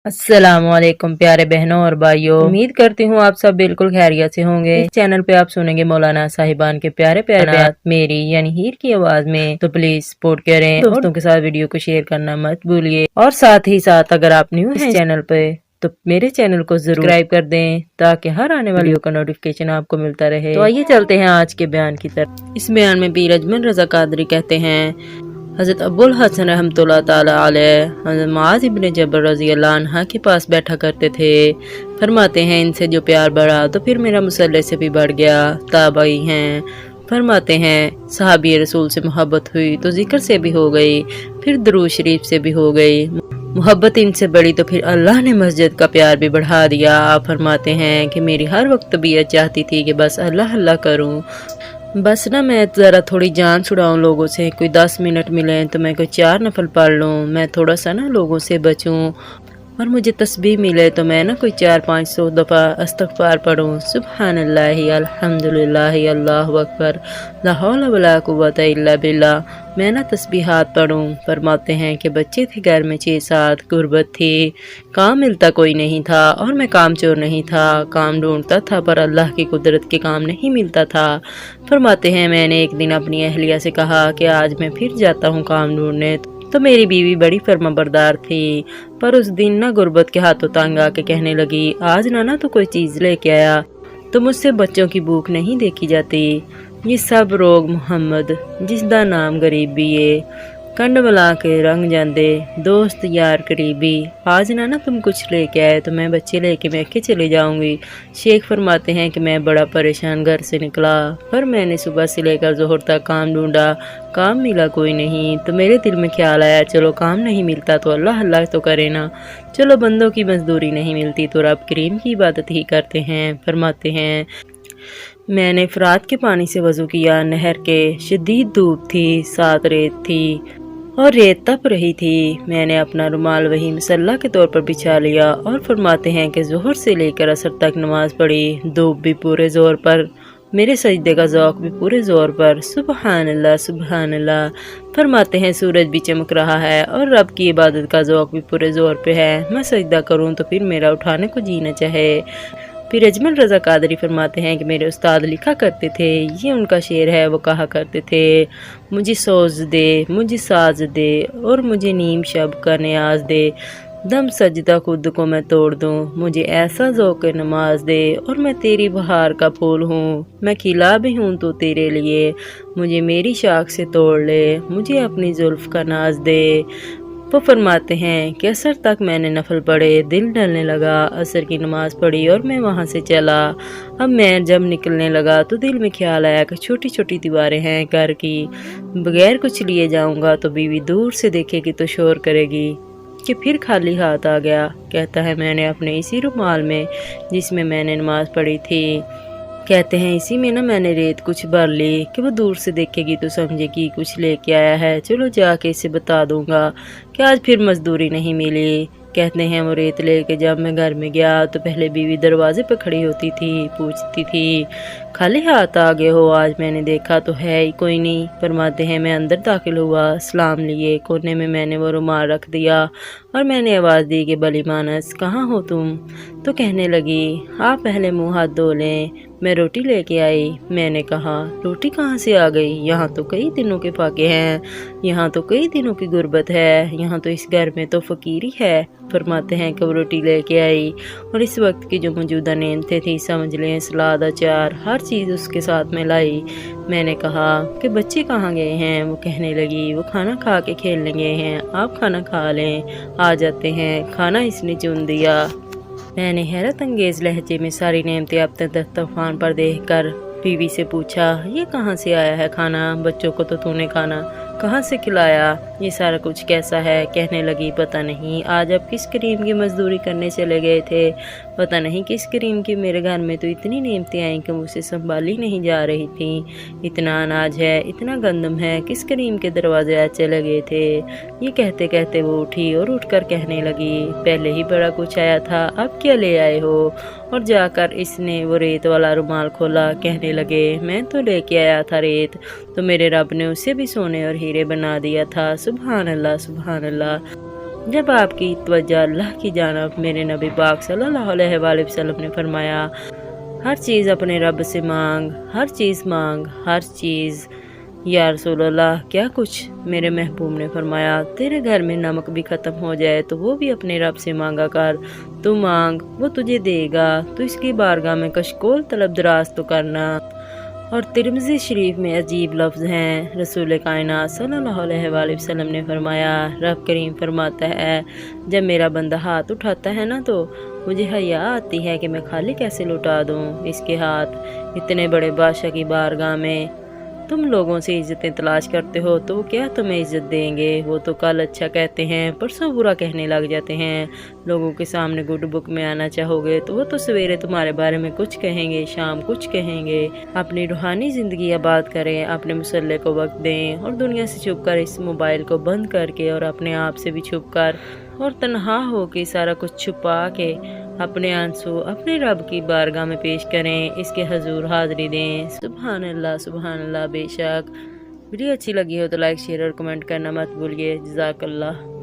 अस्सलामुअलैकुम प्यारे बहनों और भाइयों, उम्मीद करती हूँ आप सब बिल्कुल खैरियत से होंगे। इस चैनल पे आप सुनेंगे मौलाना साहिबान के प्यारे प्यारे बात मेरी यानी हीर की आवाज में। तो प्लीज सपोर्ट करें, दोस्तों के साथ वीडियो को शेयर करना मत भूलिए और साथ ही साथ अगर आप न्यू हैं इस चैनल पे तो मेरे चैनल को जरूर सब्सक्राइब कर दें ताकि हर आने वाली वीडियो का नोटिफिकेशन आपको मिलता रहे। तो आइए चलते हैं आज के बयान की तरफ। इस बयान में पीर अजमल रजा कादरी कहते हैं, हज़रत अबुल हसन रहमतुल्लाह ताला अलैह हज़रत मुआज़ इब्न जबल रज़ी अल्लाह अन्हा के पास बैठा करते थे। फरमाते हैं, इनसे जो प्यार बढ़ा तो फिर मेरा मुसल्ले से भी बढ़ गया। ताबई हैं, फरमाते हैं सहाबी रसूल से मोहब्बत हुई तो जिक्र से भी हो गई, फिर दुरूद शरीफ से भी हो गई। मोहब्बत इनसे बढ़ी तो फिर अल्लाह ने मस्जिद का प्यार भी बढ़ा दिया। आप फरमाते हैं कि मेरी हर वक्त तबीयत चाहती थी कि बस अल्लाह अल्लाह करूं, बस ना मैं ज़रा थोड़ी जान छुड़ाऊं लोगों से, कोई 10 मिनट मिले तो मैं कोई 4 नफल पढ़ लूँ, मैं थोड़ा सा ना लोगों से बचूं और मुझे तस्बीह मिले तो मैं ना कोई 400-500 दफ़ा इस्तग़फ़ार पढ़ूँ। सुब्हानल्लाहि अल्हम्दुलिल्लाहि अल्लाहु अकबर ला हौला वला कुव्वता इल्ला बिल्लाह। मैं ना तस्बीहात पढ़ूँ। फरमाते हैं कि बच्चे थे घर में 6-7, गुर्बत थी, काम मिलता कोई नहीं था और मैं काम चोर नहीं था, काम ढूंढता था पर अल्लाह की कुदरत के काम नहीं मिलता था। फरमाते हैं मैंने एक दिन अपनी अहलिया से कहा कि आज मैं फिर जाता हूँ काम ढूंढने, तो मेरी बीवी बड़ी फर्माबरदार थी, पर उस दिन ना गुर्बत के हाथों तंग आके कहने लगी, आज ना तो कोई चीज़ लेके आया, तो मुझसे बच्चों की भूख नहीं देखी जाती। ये सब रोग मुहम्मद जिसदा नाम गरीबी है, कंड बला के रंग जांदे दोस्त यार करीबी। आज ना तुम कुछ लेके आए तो मैं बच्चे लेके मैके चले जाऊंगी। शेख फरमाते हैं कि मैं बड़ा परेशान घर से निकला, पर मैंने सुबह से लेकर जोहर तक काम ढूंढा, काम मिला कोई नहीं, तो मेरे दिल में ख्याल आया चलो काम नहीं मिलता तो अल्लाह अल्लाह तो करे ना, चलो बंदों की मजदूरी नहीं मिलती तो रब करीम की इबादत ही करते हैं। फरमाते हैं मैंने फरात के पानी से वज़ू किया, नहर के शदीद धूप थी, साथ रेत थी और रेत तप रही थी। मैंने अपना रुमाल वही मसल्ला के तौर पर बिछा लिया और फरमाते हैं कि जोहर से लेकर असर तक नमाज पढ़ी, धूप भी पूरे जोर पर, मेरे सजदे का ज़ौक़ भी पूरे ज़ोर पर। सुबहान अल्लाह सुबहान अल्लाह। फरमाते हैं सूरज भी चमक रहा है और रब की इबादत का ज़ौक़ भी पूरे ज़ोर पे है, मैं सजदा करूं तो फिर मेरा उठाने को जी न चाहे। फिर अजमल रज़ा कादरी फरमाते हैं कि मेरे उस्ताद लिखा करते थे, ये उनका शेर है, वो कहा करते थे, मुझे सोज दे, मुझे साज दे और मुझे नीम शब का न्याज दे, दम सजदा खुद को मैं तोड़ दूं, मुझे ऐसा ज़ौक़ नमाज दे और मैं तेरी बहार का फूल हूँ, मैं खिला भी हूँ तो तेरे लिए, मुझे मेरी शाख से तोड़ ले, मुझे अपनी जुल्फ़ का नाज दे। वो फरमाते हैं कि असर तक मैंने नफल पढ़े, दिल डलने लगा, असर की नमाज़ पढ़ी और मैं वहाँ से चला। अब मैं जब निकलने लगा तो दिल में ख्याल आया कि छोटी छोटी दीवारें हैं घर की, बगैर कुछ लिए जाऊँगा तो बीवी दूर से देखेगी तो शोर करेगी कि फिर खाली हाथ आ गया। कहता है मैंने अपने इसी रुमाल में जिसमें मैंने नमाज़ पढ़ी थी, कहते हैं इसी में मैंने रेत कुछ भर ली कि वो दूर से देखेगी तो समझेगी कुछ लेके आया है, चलो जाके इसे बता दूंगा कि आज फिर मजदूरी नहीं मिली। कहते हैं वो रेत लेके जब मैं घर में गया तो पहले बीवी दरवाजे पर खड़ी होती थी, पूछती थी खाली हाथ आ गए हो, आज मैंने देखा तो है ही कोई नहीं। फरमाते हैं मैं अंदर दाखिल हुआ, सलाम लिए, कोने में मैंने वो रुमाल रख दिया और मैंने आवाज़ दी कि भली मानस कहाँ हो तुम, तो कहने लगी आप पहले मुँह हाथ धो लें, मैं रोटी लेके आई। मैंने कहा रोटी कहाँ से आ गई, यहाँ तो कई दिनों के फाके हैं, यहाँ तो कई दिनों की गुर्बत है, यहाँ तो इस घर में तो फ़कीरी है। फरमाते हैं कि वो रोटी लेके आई और इस वक्त की जो मौजूदा नेमतें थी, समझ लें सलाद, अचार, हर चीज़ उसके साथ में लाई। मैंने कहा कि बच्चे कहाँ गए हैं, वो कहने लगी वो खाना खा के खेलने गए हैं, आप खाना खा लें, आ जाते हैं, खाना इसने चुन दिया। मैंने हैरत अंगेज़ लहजे में सारी नेमतें अपने दस्तरखान पर देखकर बीवी से पूछा, ये कहाँ से आया है खाना, बच्चों को तो तूने खाना कहाँ से खिलाया, ये सारा कुछ कैसा है। कहने लगी पता नहीं आज आप किस करीम की मजदूरी करने चले गए थे, पता नहीं किस करीम की, मेरे घर में तो इतनी नेमतें आई कि मुझसे संभाली नहीं जा रही थी, इतना अनाज है, इतना गंदम है, किस करीम के दरवाजे आज चले गए थे। ये कहते कहते वो उठी और उठकर कहने लगी पहले ही बड़ा कुछ आया था, अब क्या ले आए हो। और जाकर इसने वो रेत वाला रुमाल खोला, कहने लगे मैं तो लेके आया था रेत, तो मेरे रब ने उसे भी सोने और हीरे बना दिया था। सुभान अल्लाह सुभान अल्लाह। जब आपकी तवज्जो अल्लाह की जानब, मेरे नबी पाक सल्लल्लाहु अलैहि वसल्लम ने फरमाया, हर चीज़ अपने रब से मांग, हर चीज़ मांग, हर चीज़। या रसूल अल्लाह, क्या कुछ? मेरे महबूब ने फरमाया, तेरे घर में नमक भी ख़त्म हो जाए तो वो भी अपने रब से मांगा कर। तू मांग, वो तुझे देगा। तो इसकी बारगाह में कशकोल तलब दराज तो करना। और तिरमिज़ी शरीफ में अजीब लफ्ज़ हैं। रसूल कायनात सल्लल्लाहु अलैहि वसल्लम ने फरमाया, रब करीम फरमाता है, जब मेरा बंदा हाथ उठाता है ना तो मुझे हया आती है कि मैं खाली कैसे लुटा दूँ इसके हाथ। इतने बड़े बादशाह की बारगाह में तुम लोगों से इज्जतें तलाश करते हो तो वो क्या तुम्हें इज्जत देंगे? वो तो कल अच्छा कहते हैं, परसों बुरा कहने लग जाते हैं। लोगों के सामने गुड बुक में आना चाहोगे तो वो तो सवेरे तुम्हारे बारे में कुछ कहेंगे, शाम कुछ कहेंगे। अपनी रूहानी ज़िंदगी आबाद करें, अपने मुसल्ले को वक्त दें और दुनिया से छुप कर, इस मोबाइल को बंद करके और अपने आप से भी छुप कर और तन्हा हो के सारा कुछ छुपा के अपने आंसू अपने रब की बारगाह में पेश करें, इसके हजूर हाज़री दें। सुबहान अल्लाह, सुबहान अल्लाह। बेशक वीडियो अच्छी लगी हो तो लाइक, शेयर और कमेंट करना मत भूलिए। जज़ाकल्लाह।